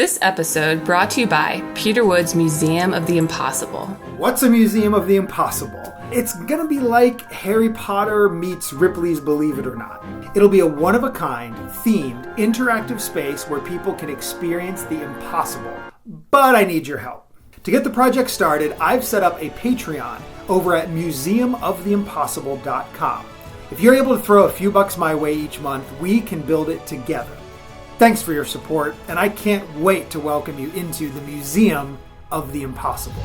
This episode brought to you by Peter Wood's Museum of the Impossible. What's a Museum of the Impossible? It's gonna be like Harry Potter meets Ripley's Believe It or Not. It'll be a one-of-a-kind, themed, interactive space where people can experience the impossible. But I need your help. To get the project started, I've set up a Patreon over at museumoftheimpossible.com. If you're able to throw a few bucks my way each month, we can build it together. Thanks for your support, and I can't wait to welcome you into the Museum of the Impossible.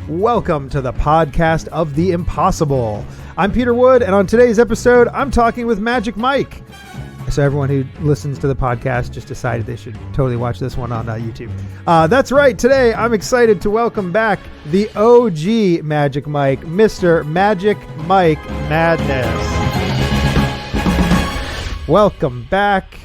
Welcome to the podcast of the impossible. I'm Peter Wood, and on today's episode, I'm talking with Magic Mike. So everyone who listens to the podcast just decided they should totally watch this one on YouTube. That's right. Today, I'm excited to welcome back the OG Magic Mike, Mr. Magic Mike Madness. Welcome back.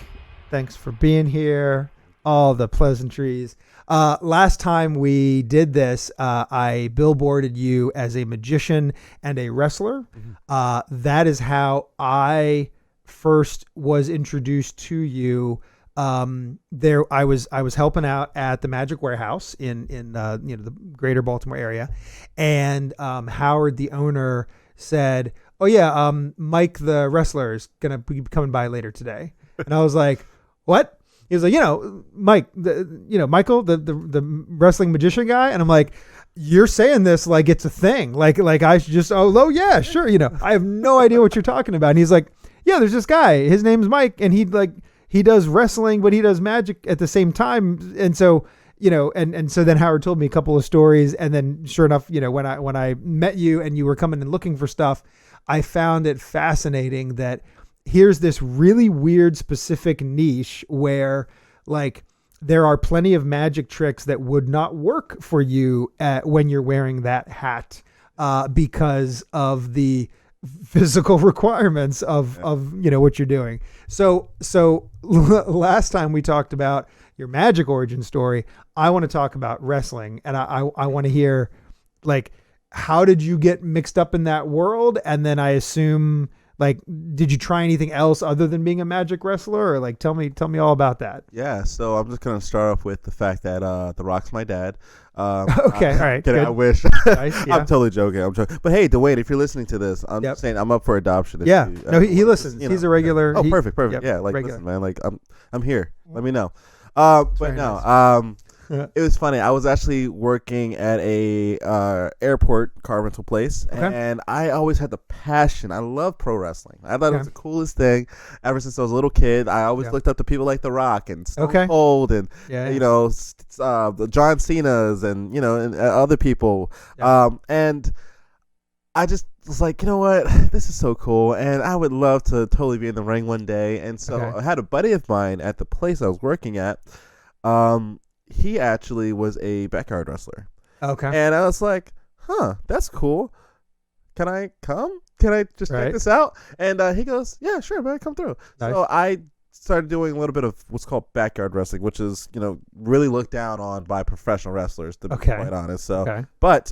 Thanks for being here. All the pleasantries. Last time we did this, I billboarded you as a magician and a wrestler. That is how I first was introduced to you. I was helping out at the Magic Warehouse in the greater Baltimore area, and Howard, the owner, said, "Oh yeah, Mike the wrestler is gonna be coming by later today." And I was like, "What?" He was like, Mike, Michael, the wrestling magician guy. And I'm like, "You're saying this like it's a thing, like I should just oh yeah, sure, I have no idea what you're talking about." And he's like, "Yeah, there's this guy. His name's Mike, and he does wrestling, but he does magic at the same time." And so, and so then Howard told me a couple of stories, and then sure enough, when I met you and you were coming and looking for stuff, I found it fascinating that here's this really weird specific niche where there are plenty of magic tricks that would not work for you when you're wearing that hat because of the physical requirements of what you're doing. So last time we talked about your magic origin story. I want to talk about wrestling, and I want to hear how did you get mixed up in that world? And then I assume did you try anything else other than being a magic wrestler, or tell me all about that? Yeah, so I'm just gonna start off with the fact that The Rock's my dad. Okay, all right. I wish. Nice, yeah. I'm totally joking. But hey, Dwayne, if you're listening to this, I'm just saying I'm up for adoption. Yeah, he listens. He's a regular. Oh, perfect. Yep, Yeah, regular. listen, man, I'm here. Let me know. But no, nice. It was funny. I was actually working at a airport car rental place, and I always had the passion. I love pro wrestling. I thought it was the coolest thing ever since I was a little kid. I always looked up to people like The Rock and Stone Cold and the John Cena's and and other people. And I just was like, you know what, this is so cool, and I would love to totally be in the ring one day. And so I had a buddy of mine at the place I was working at. He actually was a backyard wrestler. Okay. And I was like, that's cool. Can I come? Can I just check this out? And he goes, yeah, sure, man, come through. Nice. So I started doing a little bit of what's called backyard wrestling, which is, really looked down on by professional wrestlers, to be quite honest. So, but,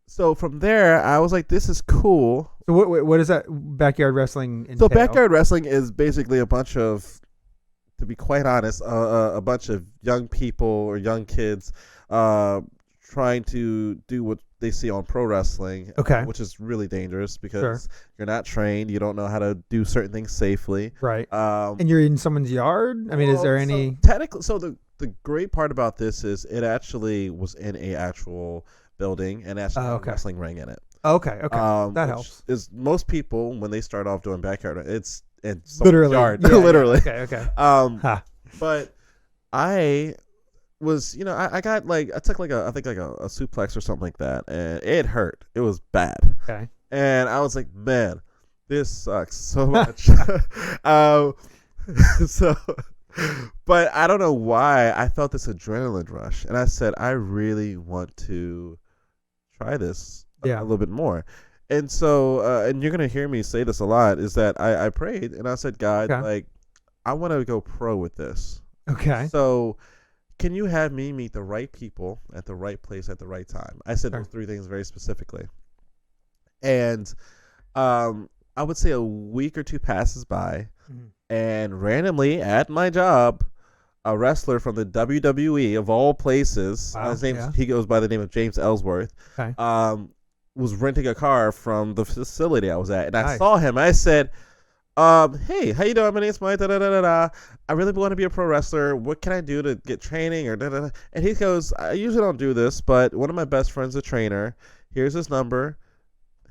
so from there, I was like, this is cool. So what is that backyard wrestling entail? So backyard wrestling is basically a bunch of, to be quite honest, a bunch of young people or young kids trying to do what they see on pro wrestling, which is really dangerous because you're not trained. You don't know how to do certain things safely. Right. And you're in someone's yard? I mean, is there any... Technically, so the great part about this is it actually was in a actual building and actually had a wrestling ring in it. Okay. That helps. Is most people, when they start off doing backyard, it's literally yard. Yeah, literally. Okay. But I was, I got I took a suplex or something like that, and it hurt. It was bad. Okay. And I was like, man, this sucks so much. But I don't know why I felt this adrenaline rush, and I said, I really want to try this a little bit more. And so, and you're going to hear me say this a lot, is that I prayed and I said, God, I want to go pro with this. Okay. So can you have me meet the right people at the right place at the right time? I said those three things very specifically. And I would say a week or two passes by, Mhm. and randomly at my job, a wrestler from the WWE of all places, Wow, his name yeah. he goes by the name of James Ellsworth, Okay. was renting a car from the facility I was at, and I Nice. saw him. I said, "Hey, how you doing? My name's Mike. Da da da da da. I really want to be a pro wrestler. What can I do to get training?" Or da da da. And he goes, "I usually don't do this, but one of my best friends, is a trainer. Here's his number.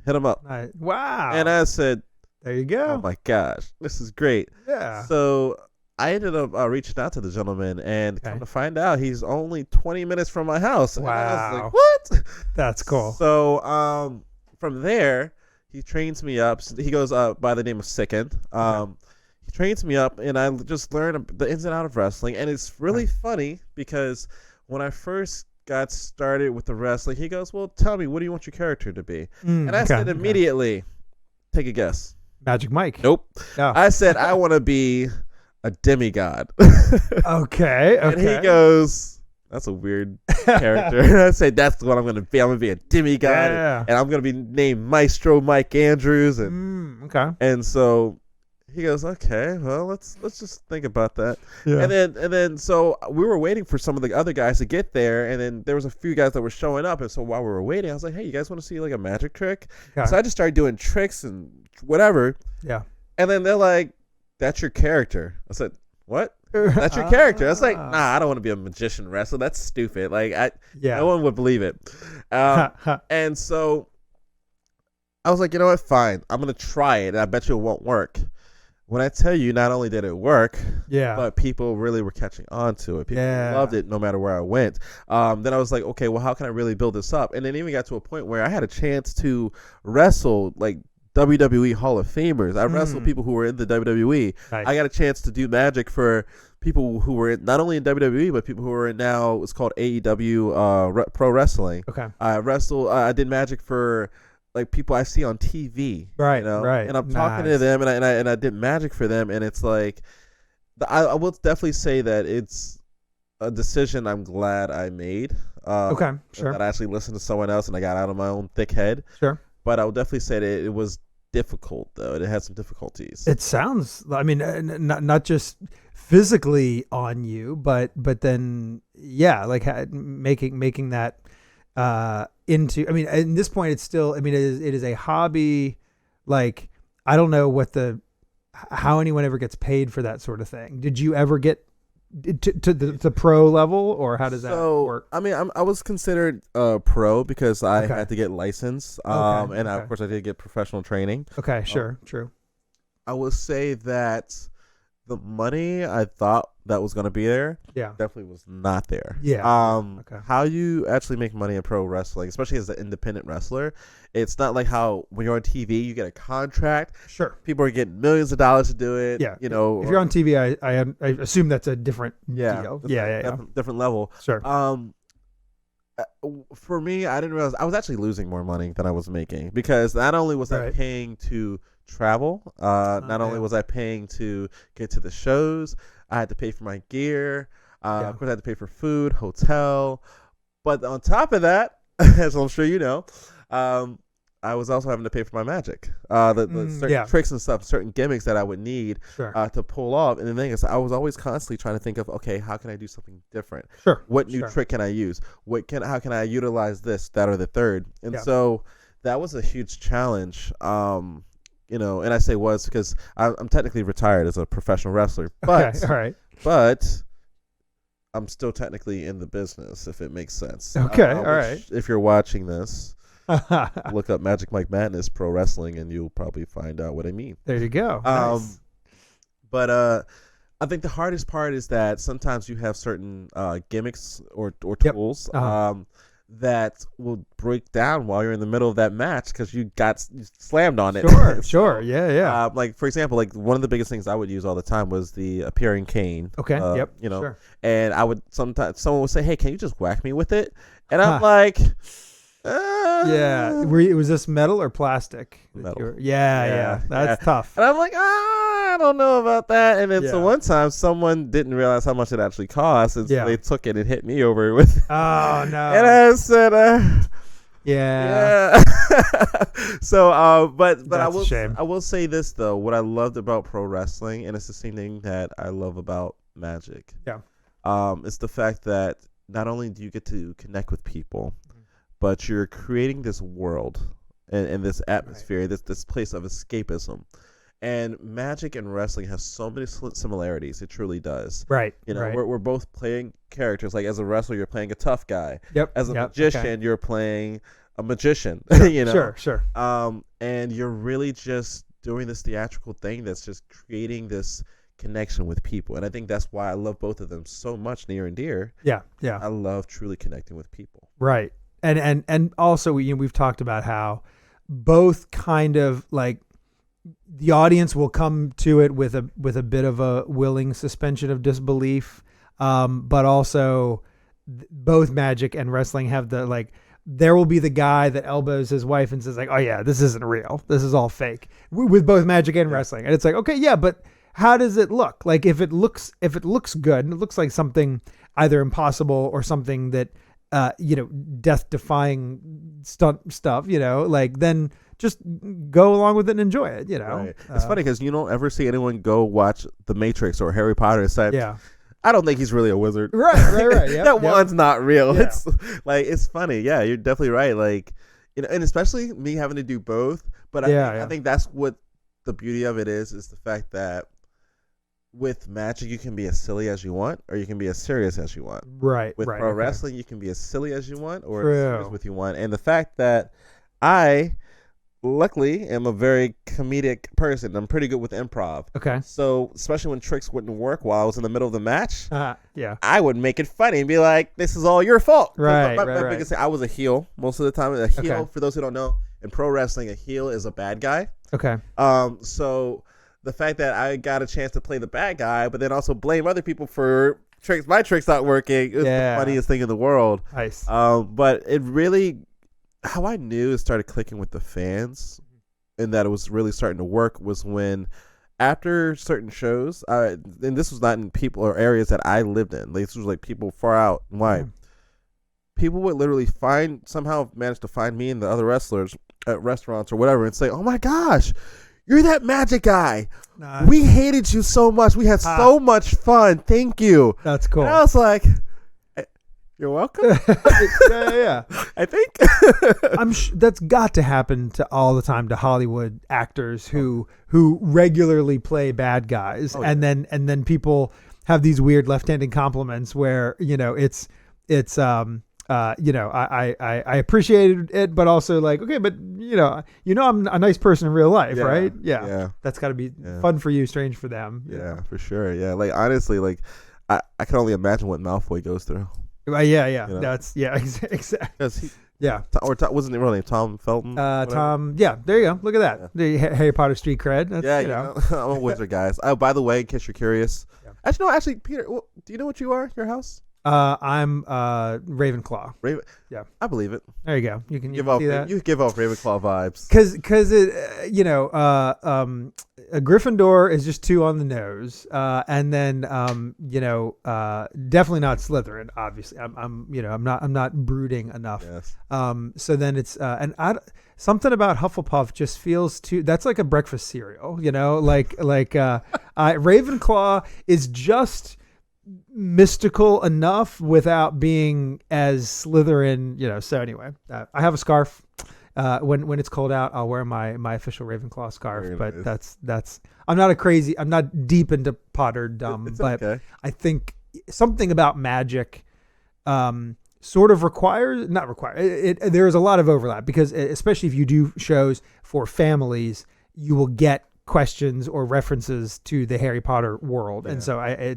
Hit him up." Nice. Wow. And I said, there you go. "Oh my gosh, this is great." Yeah. So I ended up reaching out to the gentleman, and come Okay. to find out, he's only 20 minutes from my house. And I was Wow. like, "What?" That's cool. So from there, he trains me up. He goes by the name of Sicken. He trains me up, and I just learn the ins and outs of wrestling. And it's really funny because when I first got started with the wrestling, he goes, "Well, tell me, what do you want your character to be?" And I said immediately, "Take a guess." Magic Mike. Nope. Oh. I said, "I want to be a demigod." Okay. And he goes, "That's a weird character." I said, "That's what I'm going to be. I'm going to be a demigod. Yeah. And I'm going to be named Maestro Mike Andrews." And Okay. and so he goes, "Okay, well, let's just think about that." Yeah. And then so we were waiting for some of the other guys to get there, and then there was a few guys that were showing up. And so while we were waiting, I was like, "Hey, you guys want to see like a magic trick?" Okay. So I just started doing tricks and whatever. Yeah. And then they're like, "That's your character." I said, "What? That's your character?" I was like, "Nah, I don't want to be a magician wrestler. That's stupid. Like, Yeah. no one would believe it." And so I was like, "You know what? Fine. I'm gonna try it. And I bet you it won't work." When I tell you, not only did it work, Yeah. but people really were catching on to it. People Yeah. loved it no matter where I went. Then I was like, okay, well, how can I really build this up? And then even got to a point where I had a chance to wrestle like WWE Hall of Famers. I wrestled people who were in the WWE. Nice. I got a chance to do magic for people who were not only in WWE, but people who are in now, it's called AEW Pro Wrestling. Okay. I did magic for like people I see on TV, Right, you know? right. And I'm talking to Nice. them, and I did magic for them, and it's like, I will definitely say that it's a decision I'm glad I made. Okay. Sure. That I actually listened to someone else, and I got out of my own thick head. Sure. But I would definitely say that it was difficult, though. It had some difficulties. It sounds. I mean, not just physically on you, but then yeah, like making that into. I mean, at this point, it's still. I mean, it is a hobby. Like, I don't know how anyone ever gets paid for that sort of thing. Did you ever get to the pro level, or how does that work? I mean, I was considered pro because I Okay. had to get licensed, Okay, and okay. of course I did get professional training. Okay, sure, true. I will say that the money I thought that was going to be there Yeah. definitely was not there. Yeah. Okay. How you actually make money in pro wrestling, especially as an independent wrestler, it's not like how when you're on TV you get a contract. Sure. People are getting millions of dollars to do it. Yeah. You know, If you're on TV, I assume that's a different yeah, deal. that's Yeah. different level. Sure. For me, I didn't realize I was actually losing more money than I was making because not only was I Right. paying to travel, not only yeah. was I paying to get to the shows, I had to pay for my gear. Yeah. Of course, I had to pay for food, hotel. But on top of that, as I'm sure you know, I was also having to pay for my magic, the certain yeah. tricks and stuff, certain gimmicks that I would need Sure. to pull off. And the thing is, I was always constantly trying to think of, okay, how can I do something different? Sure. What new Sure. trick can I use? How can I utilize this, that, or the third? And Yeah. so that was a huge challenge. You know, and I say was because I'm technically retired as a professional wrestler, but Okay. All right. but I'm still technically in the business, if it makes sense. Okay, all which, right. If you're watching this, look up Magic Mike Madness Pro Wrestling, and you'll probably find out what I mean. There you go. Um, Nice. But I think the hardest part is that sometimes you have certain gimmicks or Yep. tools Uh-huh. that will break down while you're in the middle of that match because you slammed on it. Sure. Sure. Yeah. Yeah. Like for example, like one of the biggest things I would use all the time was the appearing cane. Okay. Yep. You know, Sure. and I would sometimes someone would say, "Hey, can you just whack me with it?" And I'm like, Yeah. Was this metal or plastic? Metal. Yeah. Yeah, That's yeah. tough. And I'm like, I don't know about that. And then so Yeah. one time, someone didn't realize how much it actually cost, and so Yeah. they took it and hit me over with. Oh no. And I said, Yeah. So, but That's a shame. I will say this though. What I loved about pro wrestling, and it's the same thing that I love about Magic. Yeah. It's the fact that not only do you get to connect with people, but you're creating this world and this atmosphere, this place of escapism. And Magic and wrestling has so many similarities. It truly does. Right. You know, right. we're both playing characters. Like as a wrestler, you're playing a tough guy. Yep. As a yep, magician, okay. you're playing a magician. Sure, you know. Sure. And you're really just doing this theatrical thing that's just creating this connection with people. And I think that's why I love both of them so much, near and dear. Yeah. Yeah. I love truly connecting with people. Right. And also we've talked about how both kind of like the audience will come to it with a bit of a willing suspension of disbelief, but also both Magic and wrestling have the like. There will be the guy that elbows his wife and says like, "Oh yeah, this isn't real. This is all fake." With both Magic and wrestling, and it's like, okay, yeah, but how does it look? Like if it looks good, and it looks like something either impossible or something that death-defying stunt stuff, like then just go along with it and enjoy it, Right. It's funny because you don't ever see anyone go watch The Matrix or Harry Potter and say, yeah, I don't think he's really a wizard. Right. Yep, that one's not real. Yeah. It's like, it's funny. Yeah, you're definitely right. Like, and especially me having to do both. But I think that's what the beauty of it is the fact that with Magic, you can be as silly as you want, or you can be as serious as you want. Right. With right, pro okay. wrestling, you can be as silly as you want, or True. as serious with you want. And the fact that I, luckily, am a very comedic person. I'm pretty good with improv. Okay. So, especially when tricks wouldn't work while I was in the middle of the match, Yeah. I would make it funny and be like, "This is all your fault." Right. My biggest thing, I was a heel most of the time. A heel, Okay. for those who don't know, in pro wrestling, a heel is a bad guy. Okay. So the fact that I got a chance to play the bad guy, but then also blame other people for my tricks not working, is the funniest thing in the world. Nice. But it really, how I knew it started clicking with the fans, and that it was really starting to work, was when after certain shows, and this was not in people or areas that I lived in. This was like people far out and wide. People would literally somehow manage to find me and the other wrestlers at restaurants or whatever and say, "Oh my gosh, you're that Magic guy. We hated you so much. We had so much fun. Thank you." That's cool. And I was like, "You're welcome." yeah. I think that's got to happen to all the time to Hollywood actors who regularly play bad guys, and then people have these weird left-handed compliments where I appreciated it, but also like, okay, but I'm a nice person in real life, right? Yeah. That's got to be fun for you, strange for them. Yeah, for sure. Yeah, like honestly, like I can only imagine what Malfoy goes through. Yeah. That's exactly. Wasn't it real name Tom Felton? Tom. Yeah, there you go. Look at that. Yeah. The Harry Potter street cred. That's, I'm a wizard, guys. Oh, by the way, in case you're curious, actually, Peter, do you know what you are? Your house? I'm Ravenclaw. Yeah, I believe it. There you go. You can give off see that. You give off Ravenclaw vibes. Because it a Gryffindor is just too on the nose, and then definitely not Slytherin. Obviously, I'm not brooding enough. Yes. So then it's something about Hufflepuff just feels too. That's like a breakfast cereal, Ravenclaw is just mystical enough without being as Slytherin, so anyway, I have a scarf. When it's cold out, I'll wear my official Ravenclaw scarf. Very but nice. that's I'm not deep into Potterdom, but okay. I think something about magic sort of there's a lot of overlap, because especially if you do shows for families, you will get questions or references to the Harry Potter world. And so I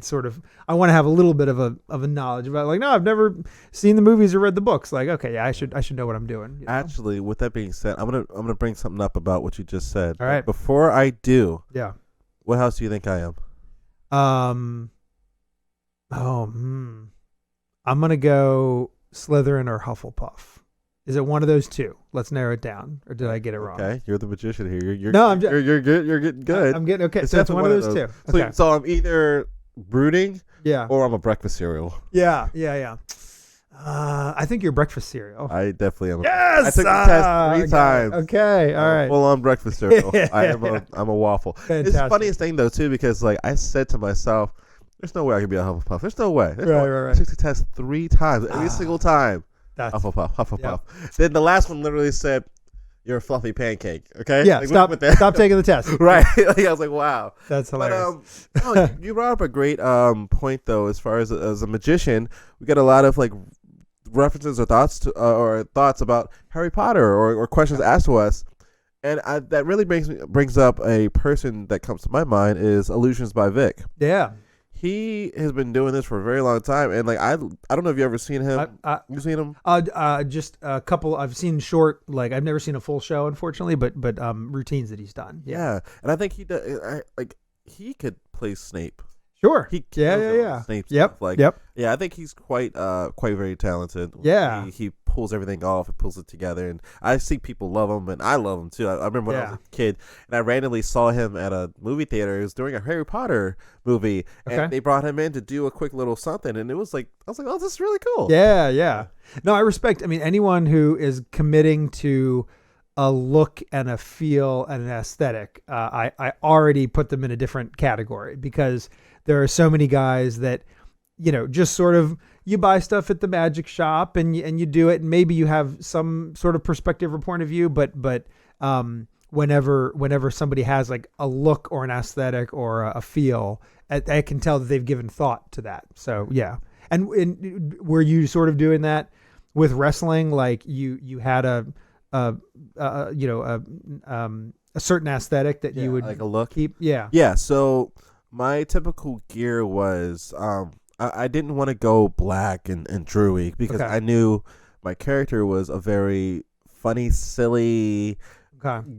want to have a little bit of a knowledge about, like, no, I've never seen the movies or read the books. Like, okay, yeah, I should know what I'm doing. Actually, with that being said, I'm gonna bring something up about what you just said. All right. Before I do, Yeah. what house do you think I am? I'm gonna go Slytherin or Hufflepuff. Is it one of those two? Let's narrow it down. Or did I get it wrong? Okay, you're the magician here. You're good. You're getting good. I'm getting okay. So it's one of those two. Okay. So I'm either brooding, Yeah. or I'm a breakfast cereal. Yeah. I think you're breakfast cereal. I definitely am. Yes! I took the test 3 okay. times. Okay, all right. Full on breakfast cereal. Yeah. I'm a waffle. Fantastic. It's the funniest thing though too, because like I said to myself, "There's no way I can be a Hufflepuff. There's no way." Right. I took the test 3 times. Every single time. That's Hufflepuff. Then the last one literally said, "You're a fluffy pancake." Okay. Yeah. Like, Stop taking the test. Right. Like, I was like, wow. That's hilarious. But you brought up a great point though, as far as a magician, we got a lot of like references or thoughts about Harry Potter or questions asked to us, and that really brings up a person that comes to my mind is Illusions by Vic. Yeah. He has been doing this for a very long time, and like I don't know if you ever seen him. You seen him? Just a couple. I've seen short. Like I've never seen a full show, unfortunately, but routines that he's done. Yeah, and I think he does. He could play Snape. Sure. He Yeah. Snape Yep. stuff. Like, yep. yeah, I think he's quite very talented. Yeah. He pulls everything off and pulls it together, and I see people love him, and I love him too. I remember when I was a kid, and I randomly saw him at a movie theater. It was during a Harry Potter movie, and they brought him in to do a quick little something, and it was like, I was like, oh, this is really cool. Yeah. No, I respect. I mean, anyone who is committing to a look and a feel and an aesthetic, I already put them in a different category, because there are so many guys that, just sort of, you buy stuff at the magic shop and you do it, and maybe you have some sort of perspective or point of view, but whenever somebody has like a look or an aesthetic or a feel, I can tell that they've given thought to that. So yeah. And were you sort of doing that with wrestling? Like you had a certain aesthetic that you would like a look keep? Yeah. So my typical gear was I didn't want to go black and drewy, because I knew my character was a very funny, silly,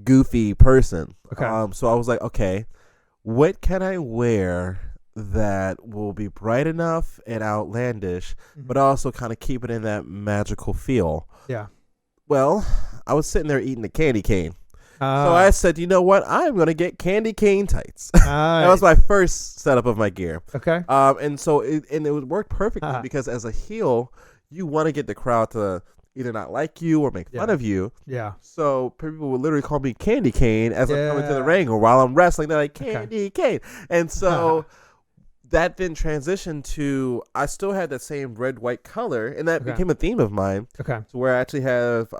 goofy person. So I was like, okay, what can I wear that will be bright enough and outlandish, but also kind of keep it in that magical feel? Yeah. Well, I was sitting there eating a candy cane. So I said, you know what? I'm going to get candy cane tights. That was my first setup of my gear. Okay. And so it would work perfectly, because as a heel, you want to get the crowd to either not like you or make fun of you. Yeah. So people would literally call me Candy Cane as I'm coming to the ring, or while I'm wrestling, they're like, Candy Cane. And so that then transitioned to, I still had that same red-white color, and that became a theme of mine. Okay. So where I actually have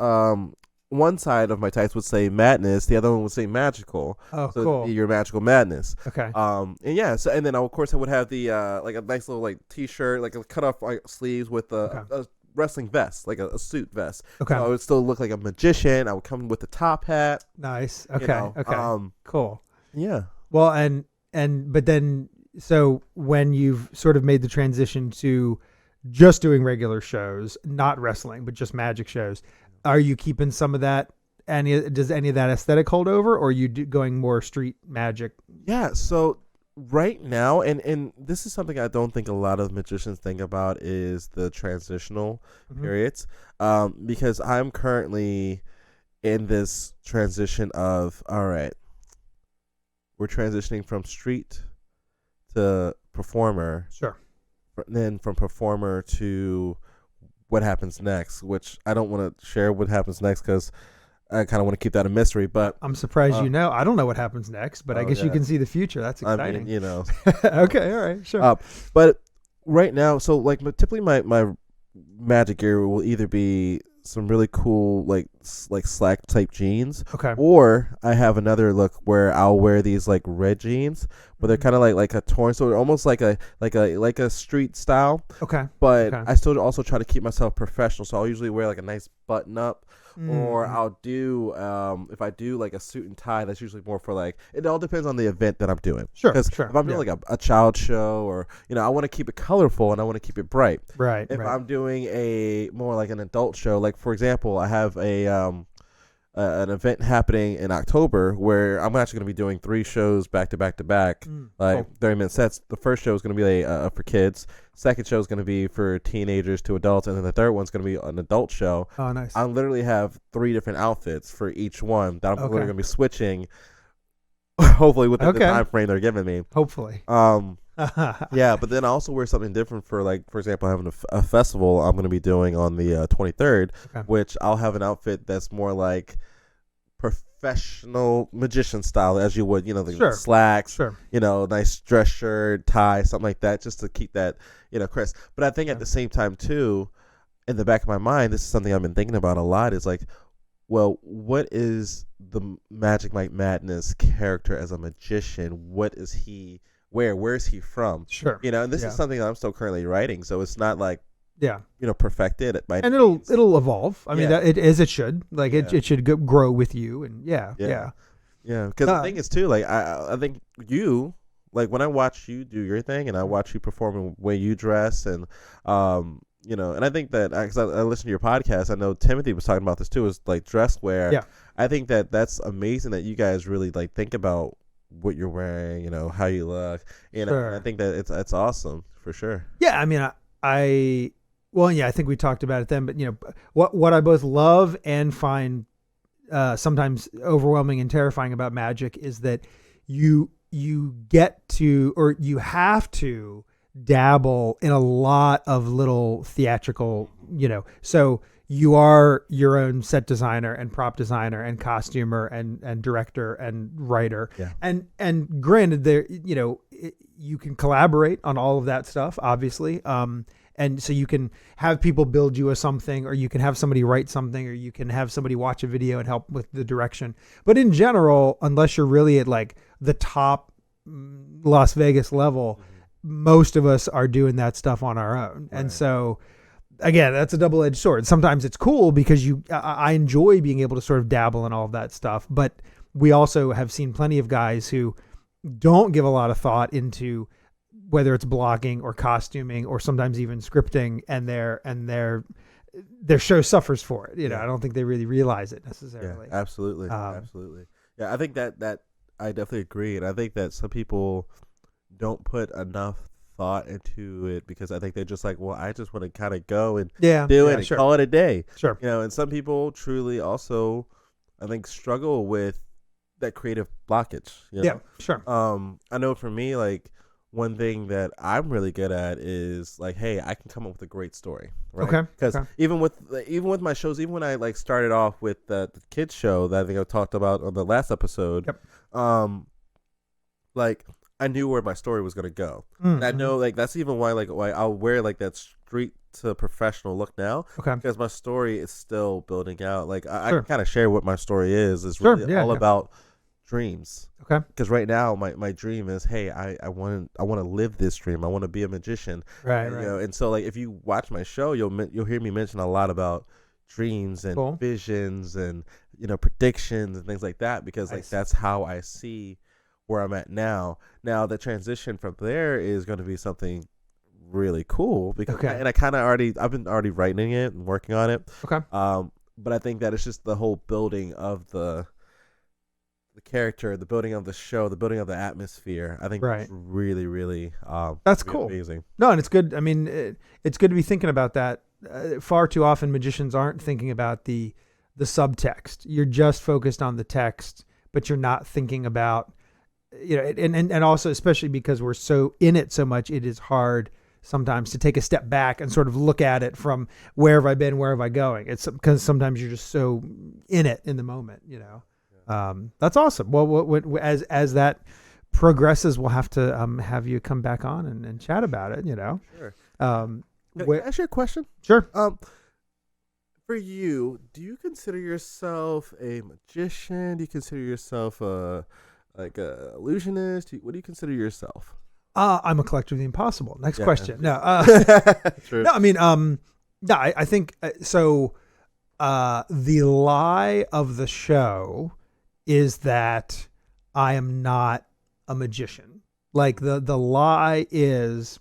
one side of my tights would say Madness, the other one would say Magical. Oh, so cool. Your Magical Madness. Okay. And yeah, so and then of course I would have the like a nice little like t-shirt, like a cut off like sleeves with a wrestling vest, like a suit vest. Okay. So I would still look like a magician. I would come with the top hat. Nice. Okay. Okay. Cool. Yeah. Well, but then, so when you've sort of made the transition to just doing regular shows, not wrestling, but just magic shows, are you keeping some of that? Does any of that aesthetic hold over, or are you going more street magic? Yeah. So right now, and this is something I don't think a lot of magicians think about, is the transitional periods, because I'm currently in this transition of, all right, we're transitioning from street to performer. Sure. Then from performer to what happens next, which I don't want to share what happens next, because I kind of want to keep that a mystery. But I'm surprised I don't know what happens next, but I guess you can see the future. That's exciting. I mean, Okay, all right, sure. But right now, so like typically my magic gear will either be some really cool like slack type jeans, or I have another look where I'll wear these like red jeans, but they're kind of like a torn, so almost like a street style. But I still also try to keep myself professional, so I'll usually wear like a nice button up, or I'll do if I do like a suit and tie, that's usually more for like, it all depends on the event that I'm doing. Sure. Because if I'm doing like a child show, or I want to keep it colorful and I want to keep it bright. Right. If I'm doing a more like an adult show, like for example, I have an event happening in October where I'm actually going to be doing 3 shows back to back to back, like 30-minute sets. The first show is going to be for kids. Second show is going to be for teenagers to adults, and then the third one's going to be an adult show. Oh, nice. I literally have 3 different outfits for each one that I'm literally going to be switching, hopefully within the time frame they're giving me. Hopefully. Yeah, but then I also wear something different for, like, for example, having a festival I'm going to be doing on the 23rd, Okay. which I'll have an outfit that's more like professional magician style, as you would, the Sure. slacks, Sure. nice dress shirt, tie, something like that, just to keep that, crisp. But I think Yeah. at the same time too, in the back of my mind, this is something I've been thinking about a lot. Is like, well, what is the Magic Mike Madness character as a magician? What is he? Where is he from? Sure. And this Yeah. is something that I'm still currently writing, so it's not like Yeah. perfected at my And it'll evolve. I mean, Yeah. it should. Like Yeah. it should grow with you. And yeah. Yeah, because the thing is too, like I think you, like, when I watch you do your thing and I watch you perform in the way you dress, and and I think that because I listen to your podcast, I know Timothy was talking about this too, is like dress wear. Yeah. I think that's amazing that you guys really like think about what you're wearing, how you look, Sure. and I think that it's awesome for sure. Yeah. I mean, I think we talked about it then, but what I both love and find sometimes overwhelming and terrifying about magic is that you get to, or you have to dabble in a lot of little theatrical, so you are your own set designer and prop designer and costumer and director and writer. Yeah. And granted, there, you can collaborate on all of that stuff, obviously. And so you can have people build you a something, or you can have somebody write something, or you can have somebody watch a video and help with the direction. But in general, unless you're really at like the top Las Vegas level, most of us are doing that stuff on our own. Right. And so, again, that's a double-edged sword. Sometimes it's cool because I enjoy being able to sort of dabble in all of that stuff. But we also have seen plenty of guys who don't give a lot of thought into whether it's blocking or costuming or sometimes even scripting, and their show suffers for it. I don't think they really realize it necessarily. Yeah, absolutely. Absolutely. Yeah, I think that I definitely agree. And I think that some people don't put enough thought into it because I think they're just like, well, I just want to kind of go and do it and sure. call it a day. Sure. And some people truly also, I think, struggle with that creative blockage. Yeah, sure. I know for me, like, one thing that I'm really good at is like, hey, I can come up with a great story, right? Okay. Because even with my shows, even when I like started off with the kids show that I think I talked about on the last episode, like I knew where my story was gonna go. Mm-hmm. And I know, like, that's even why I'll wear like that street to professional look now. Okay. Because my story is still building out. Like I Sure. can kind of share what my story is. It's Sure, really yeah, all yeah. about dreams. Okay. Because right now my dream is, hey, I want to live this dream. I want to be a magician. Right. And, Right. and so, like, if you watch my show, you'll hear me mention a lot about dreams and Cool. visions and predictions and things like that, because like Nice. that's how I see where I'm at now. Now the transition from there is going to be something really cool because Okay. and I've been already writing it and working on it. Okay. But I think that it's just the whole building of the character, the building of the show, the building of the atmosphere. I think Right. it's really, really That's really cool. amazing. No, and it's good. I mean, it's good to be thinking about that. Far too often, magicians aren't thinking about the subtext. You're just focused on the text, but you're not thinking about, and also, especially because we're so in it so much, it is hard sometimes to take a step back and sort of look at it from where have I been, where have I going? It's because sometimes you're just so in it in the moment, That's awesome. Well, as that progresses, we'll have to have you come back on and chat about it. Sure. Can Where- I ask you a question? Sure. For you, do you consider yourself a magician? Do you consider yourself a illusionist? What do you consider yourself? I'm a collector of the impossible. Next Yeah. question. No. True. No. I mean, no. I think so. The lie of the show is that I am not a magician. Like the lie is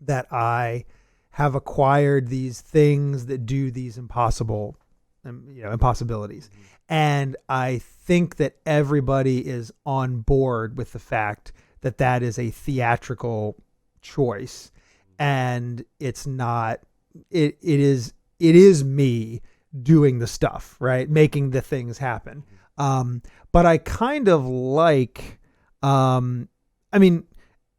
that I have acquired these things that do these impossibilities. And I think that everybody is on board with the fact that that is a theatrical choice, and it's not. It is me doing the stuff, right? Making the things happen. But I kind of like. I mean,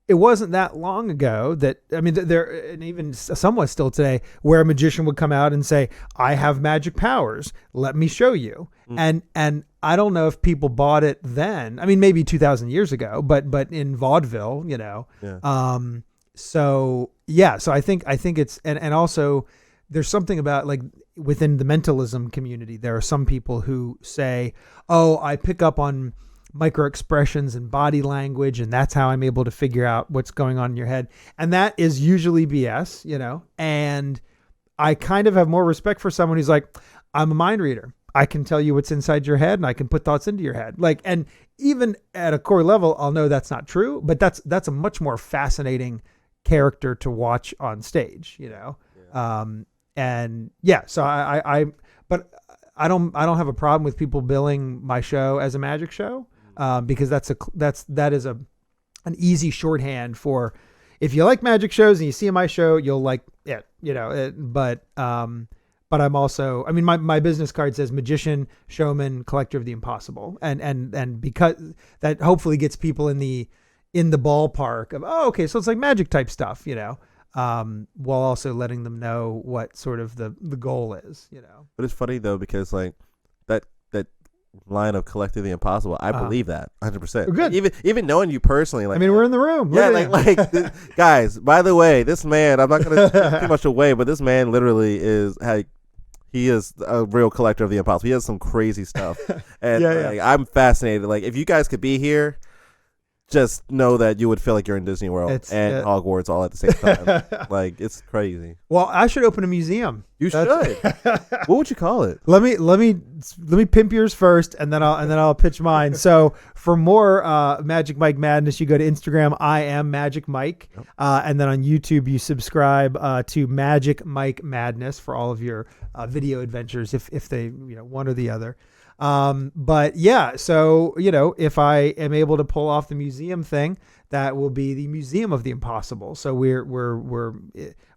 it wasn't that long ago that, I mean, there, and even somewhat still today, where a magician would come out and say, I have magic powers. Let me show you. And I don't know if people bought it then. I mean, maybe 2,000 years ago, but in vaudeville, you know. Yeah. So yeah, so I think it's, and also there's something about, like, within the mentalism community, there are some people who say, oh, I pick up on micro expressions and body language, and that's how I'm able to figure out what's going on in your head. And that is usually BS, you know, and I kind of have more respect for someone who's like, I'm a mind reader. I can tell you what's inside your head and I can put thoughts into your head. Like, and even at a core level, I'll know that's not true, but that's a much more fascinating character to watch on stage, you know? Yeah. And yeah, so but I don't have a problem with people billing my show as a magic show, because that is an easy shorthand for, if you like magic shows and you see my show, you'll like it, you know, but I'm also, I mean, my business card says magician, showman, collector of the impossible. And because that hopefully gets people in the ballpark of, oh, okay, so it's like magic type stuff, you know, while also letting them know what sort of the goal is, you know. But it's funny though, because like that line of collecting the impossible, I believe that 100%. Good. Even knowing you personally, like, I mean, we're in the room. Yeah, guys, by the way, this man, I'm not going to give too much away, but this man literally is he is a real collector of the impossible. He has some crazy stuff. And like, I'm fascinated. Like, if you guys could be here, just know that you would feel like you're in Disney World and Hogwarts all at the same time. Like, it's crazy. Well, I should open a museum. You should. What would you call it? Let me pimp yours first, and then I'll pitch mine. So for more Magic Mike Madness, you go to Instagram. I am Magic Mike, and then on YouTube you subscribe to Magic Mike Madness for all of your video adventures, if they, you know, one or the other. But yeah, so, you know, if I am able to pull off the museum thing, that will be the Museum of the Impossible. So we're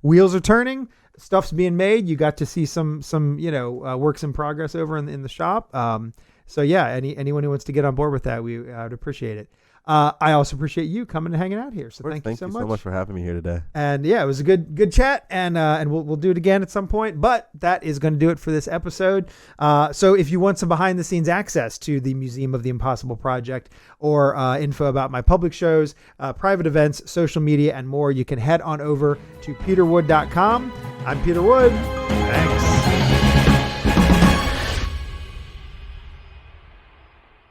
wheels are turning, stuff's being made. You got to see some, you know, works in progress over in the shop. So yeah, anyone who wants to get on board with that, I would appreciate it. I also appreciate you coming and hanging out here. So thank you so much for having me here today. And yeah, it was a good chat, and we'll do it again at some point. But that is going to do it for this episode. So if you want some behind the scenes access to the Museum of the Impossible project, or info about my public shows, private events, social media, and more, you can head on over to peterwood.com. I'm Peter Wood. Thanks.